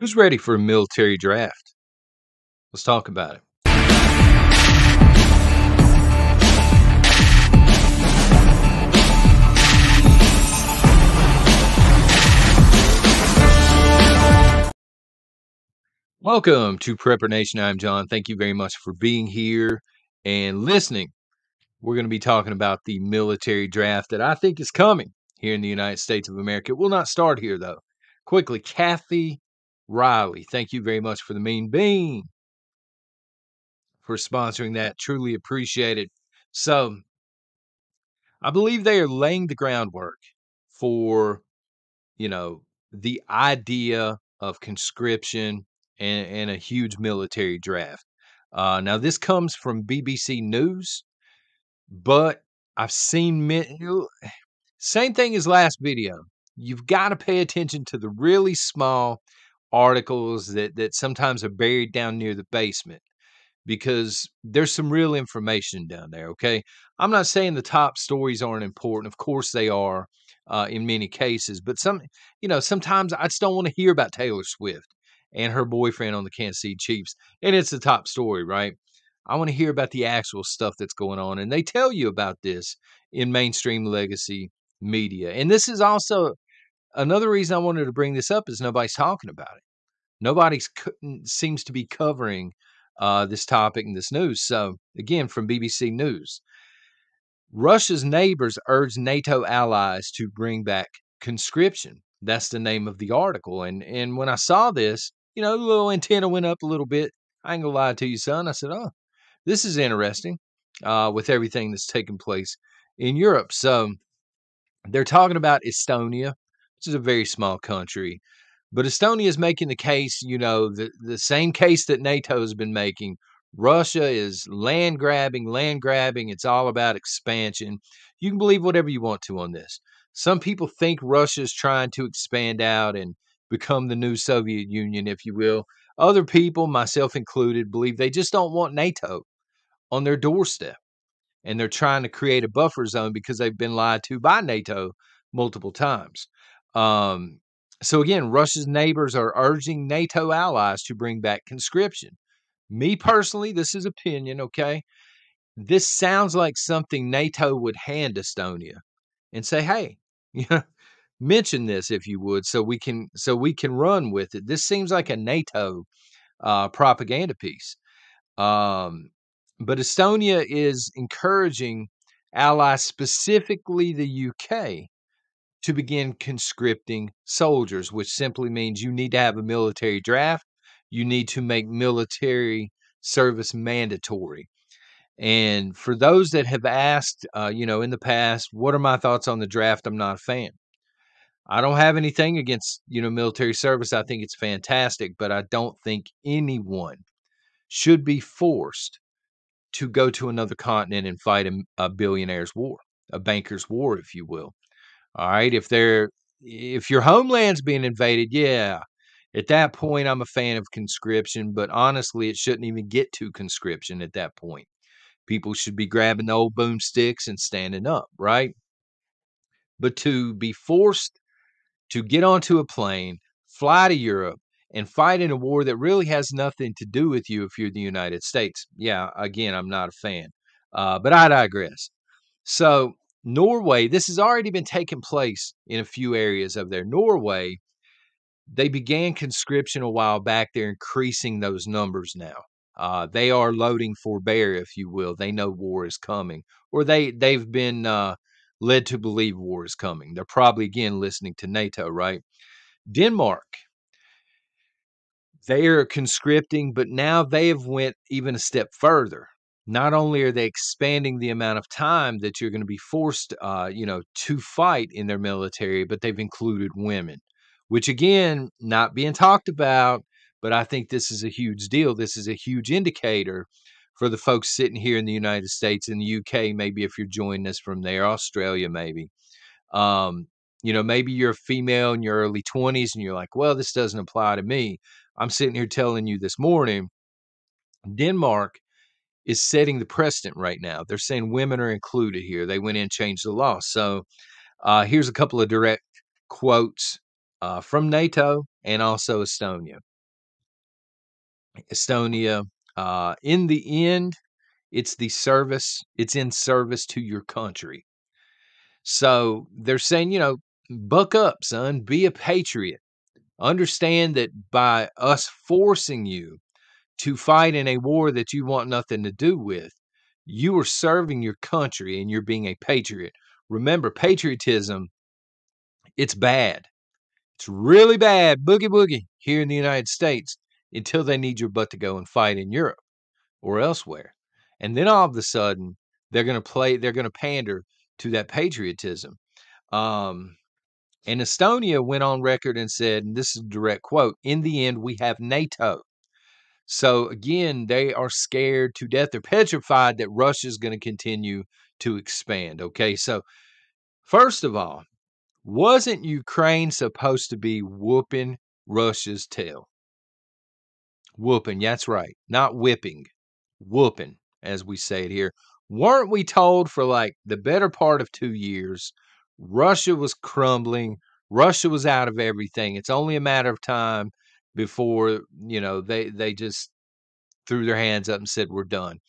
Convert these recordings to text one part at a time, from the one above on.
Who's ready for a military draft? Let's talk about it. Welcome to Prepper Nation. I'm John. Thank you very much for being here and listening. We're going to be talking about the military draft that I think is coming here in the United States of America. It will not start here, though. Quickly, Kathy Riley. Thank you very much for the mean bean for sponsoring that. Truly appreciate it. So, I believe they are laying the groundwork for you know, the idea of conscription and a huge military draft. Now, this comes from BBC News, but I've seen same thing as last video. You've got to pay attention to the really small articles that sometimes are buried down near the basement because there's some real information down there. Okay. I'm not saying the top stories aren't important. Of course they are in many cases, but sometimes I just don't want to hear about Taylor Swift and her boyfriend on the Kansas City Chiefs. And it's the top story, right? I want to hear about the actual stuff that's going on. And they tell you about this in mainstream legacy media. And this is also another reason I wanted to bring this up is nobody's talking about it. Nobody's seems to be covering this topic and this news. So, again, from BBC News, Russia's neighbors urge NATO allies to bring back conscription. That's the name of the article. And when I saw this, the little antenna went up a little bit. I ain't gonna lie to you, son. I said, "Oh, this is interesting." With everything that's taking place in Europe, so they're talking about Estonia, which is a very small country. But Estonia is making the case, the same case that NATO has been making. Russia is land grabbing, land grabbing. It's all about expansion. You can believe whatever you want to on this. Some people think Russia is trying to expand out and become the new Soviet Union, if you will. Other people, myself included, believe they just don't want NATO on their doorstep. And they're trying to create a buffer zone because they've been lied to by NATO multiple times. Um, so again, Russia's neighbors are urging NATO allies to bring back conscription. Me personally, this is opinion, okay? This sounds like something NATO would hand Estonia and say, "Hey, mention this if you would, so we can run with it." This seems like a NATO propaganda piece. Um, but Estonia is encouraging allies, specifically the UK, to begin conscripting soldiers, which simply means you need to have a military draft. You need to make military service mandatory. And for those that have asked, in the past, what are my thoughts on the draft? I'm not a fan. I don't have anything against, military service. I think it's fantastic, but I don't think anyone should be forced to go to another continent and fight a billionaire's war, a banker's war, if you will. All right. If your homeland's being invaded, yeah, at that point, I'm a fan of conscription, but honestly, it shouldn't even get to conscription at that point. People should be grabbing the old boomsticks and standing up, right? But to be forced to get onto a plane, fly to Europe, and fight in a war that really has nothing to do with you if you're the United States. Yeah, again, I'm not a fan. But I digress. So, Norway, this has already been taking place in a few areas of there. Norway, they began conscription a while back. They're increasing those numbers now. They are loading for bear, if you will. They know war is coming, or they've been led to believe war is coming. They're probably again listening to NATO, right? Denmark, they are conscripting, but now they have went even a step further. Not only are they expanding the amount of time that you're going to be forced, to fight in their military, but they've included women, which again, not being talked about, but I think this is a huge deal. This is a huge indicator for the folks sitting here in the United States and the UK, maybe if you're joining us from there, Australia, maybe. Um, maybe you're a female in your early 20s and you're like, well, this doesn't apply to me. I'm sitting here telling you this morning, Denmark is setting the precedent right now. They're saying women are included here. They went in and changed the law. So here's a couple of direct quotes from NATO and also Estonia. Estonia, in the end, it's in service to your country. So they're saying, buck up, son, be a patriot. Understand that by us forcing you to fight in a war that you want nothing to do with, you are serving your country and you're being a patriot. Remember, patriotism, it's bad. It's really bad, boogie boogie, here in the United States until they need your butt to go and fight in Europe or elsewhere. And then all of a sudden, they're going to pander to that patriotism. Um, and Estonia went on record and said, and this is a direct quote, in the end, we have NATO. So again, they are scared to death. They're petrified that Russia is going to continue to expand. Okay. So, first of all, wasn't Ukraine supposed to be whooping Russia's tail? Whooping. That's right. Not whipping. Whooping, as we say it here. Weren't we told for like the better part of 2 years, Russia was crumbling, Russia was out of everything. It's only a matter of time before, they just threw their hands up and said, we're done.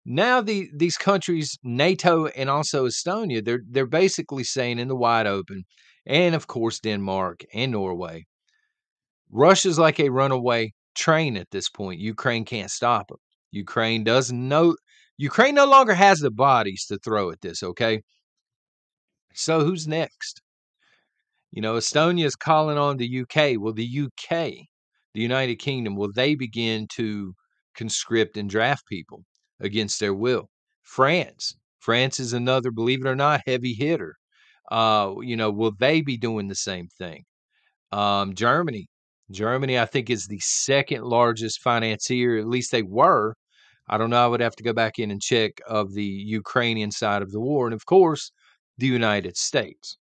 Now these countries, NATO and also Estonia, they're basically saying in the wide open, and of course Denmark and Norway, Russia's like a runaway train at this point. Ukraine can't stop them. Ukraine doesn't know. Ukraine no longer has the bodies to throw at this. Okay, so who's next? Estonia is calling on the UK. Will the UK, the United Kingdom, will they begin to conscript and draft people against their will? France is another, believe it or not, heavy hitter. Will they be doing the same thing? Germany. Germany, I think, is the second largest financier. At least they were. I don't know. I would have to go back in and check of the Ukrainian side of the war. And of course, the United States.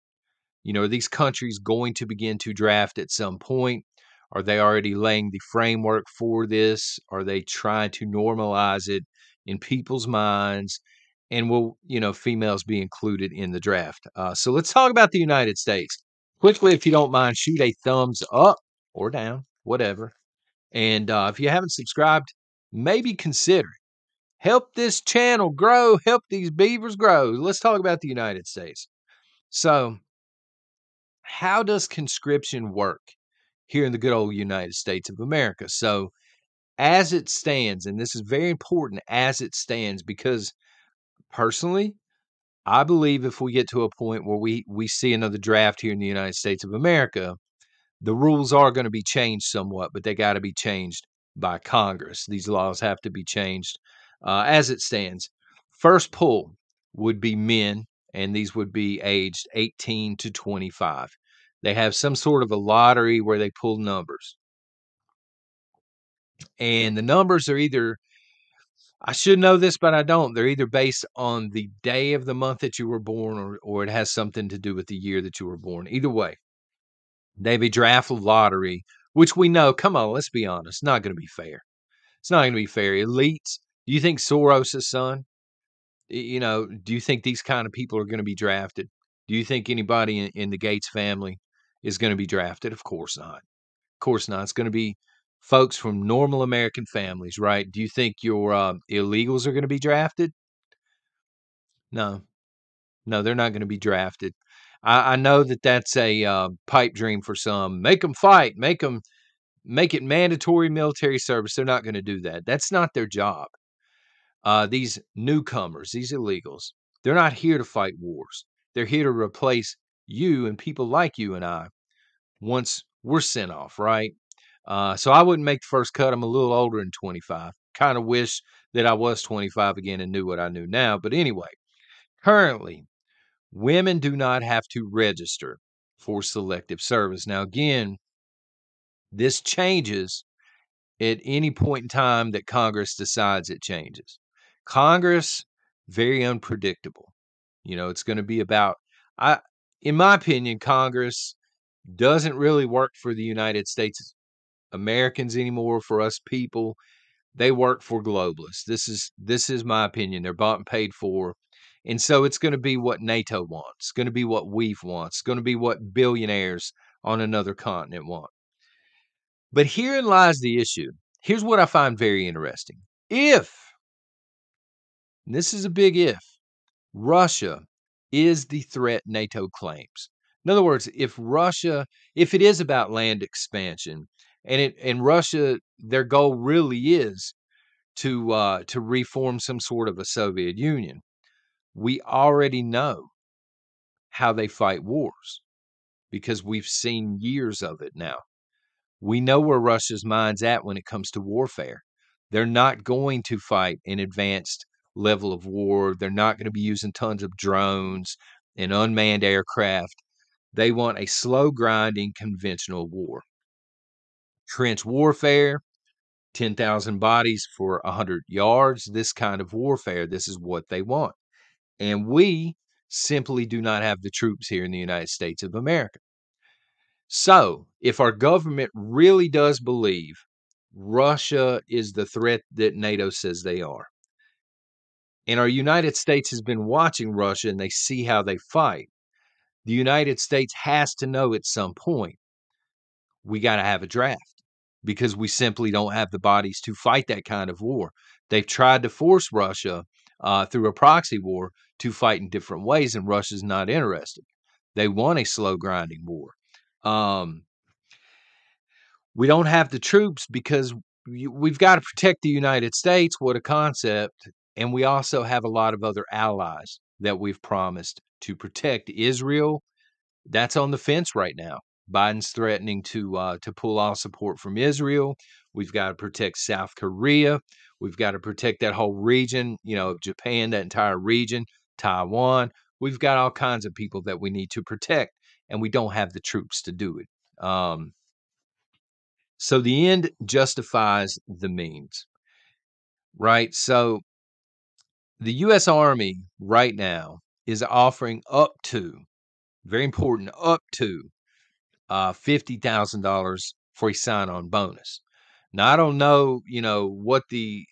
Are these countries going to begin to draft at some point? Are they already laying the framework for this? Are they trying to normalize it in people's minds? And will, females be included in the draft? So let's talk about the United States. Quickly, if you don't mind, shoot a thumbs up or down, whatever. And if you haven't subscribed, maybe consider it. Help this channel grow. Help these beavers grow. Let's talk about the United States. So, how does conscription work here in the good old United States of America? So, as it stands, and this is very important, as it stands, because personally, I believe if we get to a point where we see another draft here in the United States of America, the rules are going to be changed somewhat, but they got to be changed by Congress. These laws have to be changed as it stands. First pull would be men, and these would be aged 18 to 25. They have some sort of a lottery where they pull numbers. And the numbers are either, I should know this, but I don't. They're either based on the day of the month that you were born, or it has something to do with the year that you were born. Either way, they have a draft lottery, which we know, come on, let's be honest, not going to be fair. It's not going to be fair. Elites, do you think Soros' son, do you think these kind of people are going to be drafted? Do you think anybody in the Gates family is going to be drafted? Of course not. Of course not. It's going to be folks from normal American families, right? Do you think your illegals are going to be drafted? No. No, they're not going to be drafted. I know that that's a pipe dream for some. Make them fight. Make it mandatory military service. They're not going to do that. That's not their job. These newcomers, these illegals, they're not here to fight wars. They're here to replace you and people like you and I once we're sent off, right? So I wouldn't make the first cut. I'm a little older than 25. Kind of wish that I was 25 again and knew what I knew now. But anyway, currently, women do not have to register for selective service. Now, again, this changes at any point in time that Congress decides it changes. Congress, very unpredictable. It's going to be about, in my opinion, Congress doesn't really work for the United States Americans anymore, for us people. They work for globalists. This is my opinion. They're bought and paid for. And so it's going to be what NATO wants. It's going to be what WEF wants. It's going to be what billionaires on another continent want. But herein lies the issue. Here's what I find very interesting. If, and this is a big if, Russia is the threat NATO claims. In other words, if it is about land expansion, and Russia, their goal really is to reform some sort of a Soviet Union, we already know how they fight wars because we've seen years of it now. We know where Russia's mind's at when it comes to warfare. They're not going to fight an advanced level of war. They're not going to be using tons of drones and unmanned aircraft. They want a slow grinding conventional war. Trench warfare, 10,000 bodies for 100 yards, this kind of warfare, this is what they want. And we simply do not have the troops here in the United States of America. So, if our government really does believe Russia is the threat that NATO says they are, and our United States has been watching Russia and they see how they fight, the United States has to know at some point we got to have a draft because we simply don't have the bodies to fight that kind of war. They've tried to force Russia through a proxy war to fight in different ways, and Russia's not interested. They want a slow grinding war. We don't have the troops because we've got to protect the United States. What a concept. And we also have a lot of other allies that we've promised to protect. Israel, that's on the fence right now. Biden's threatening to pull all support from Israel. We've got to protect South Korea. We've got to protect that whole region, Japan, that entire region, Taiwan. We've got all kinds of people that we need to protect, and we don't have the troops to do it. So the end justifies the means, right? So the U.S. Army right now is offering up to, very important, up to $50,000 for a sign-on bonus. Now I don't know, what the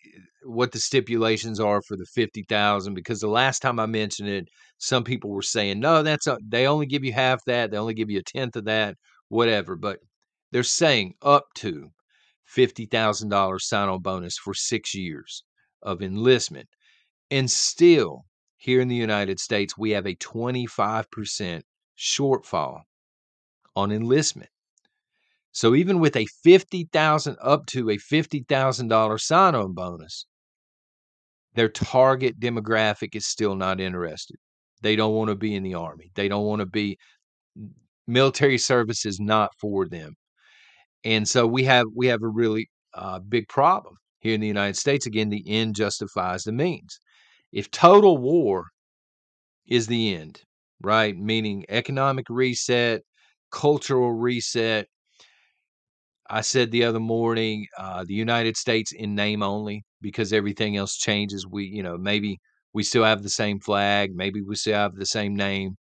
stipulations are for the 50,000 because the last time I mentioned it, some people were saying no, they only give you half that, they only give you a tenth of that, whatever. But they're saying up to $50,000 sign-on bonus for 6 years of enlistment. And still, here in the United States, we have a 25% shortfall on enlistment. So even with a up to a $50,000 sign-on bonus, their target demographic is still not interested. They don't want to be in the Army. They don't want to be military service is not for them. And so we have a really big problem here in the United States. Again, the end justifies the means. If total war is the end, right? Meaning economic reset, cultural reset. I said the other morning, the United States in name only because everything else changes. Maybe we still have the same flag, maybe we still have the same name,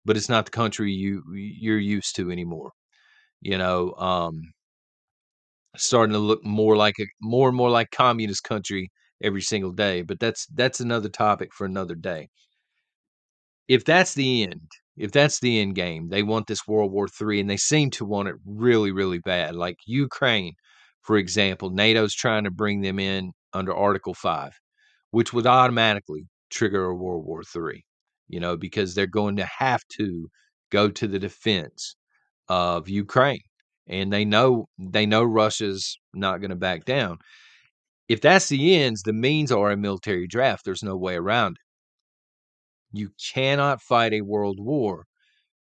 but it's not the country you're used to anymore. You know, starting to look more and more like communist country every single day. But that's another topic for another day. If that's the end, if that's the end game, they want this World War III, and they seem to want it really, really bad. Like Ukraine, for example, NATO's trying to bring them in under Article 5, which would automatically trigger a World War III, because they're going to have to go to the defense of Ukraine. And they know Russia's not going to back down. If that's the ends, the means are a military draft. There's no way around it. You cannot fight a world war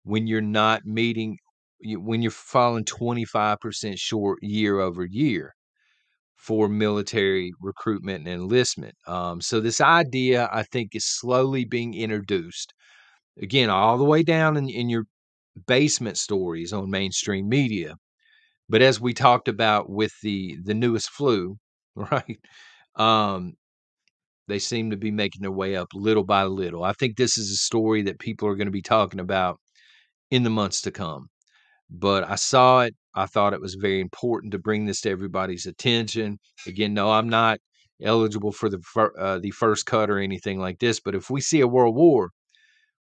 when you're not when you're falling 25% short year over year for military recruitment and enlistment. So this idea, I think, is slowly being introduced. Again, all the way down in your basement stories on mainstream media. But as we talked about with the newest flu, right? They seem to be making their way up little by little. I think this is a story that people are going to be talking about in the months to come. But I saw it. I thought it was very important to bring this to everybody's attention. Again, no, I'm not eligible for the first cut or anything like this. But if we see a world war,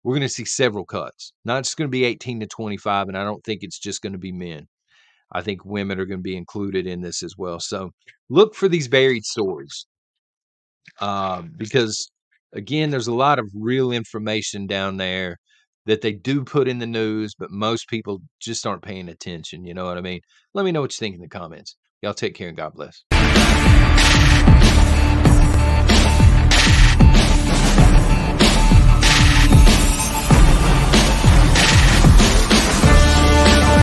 we're going to see several cuts. Not just going to be 18 to 25, and I don't think it's just going to be men. I think women are going to be included in this as well. So look for these varied stories because, again, there's a lot of real information down there that they do put in the news, but most people just aren't paying attention. You know what I mean? Let me know what you think in the comments. Y'all take care and God bless.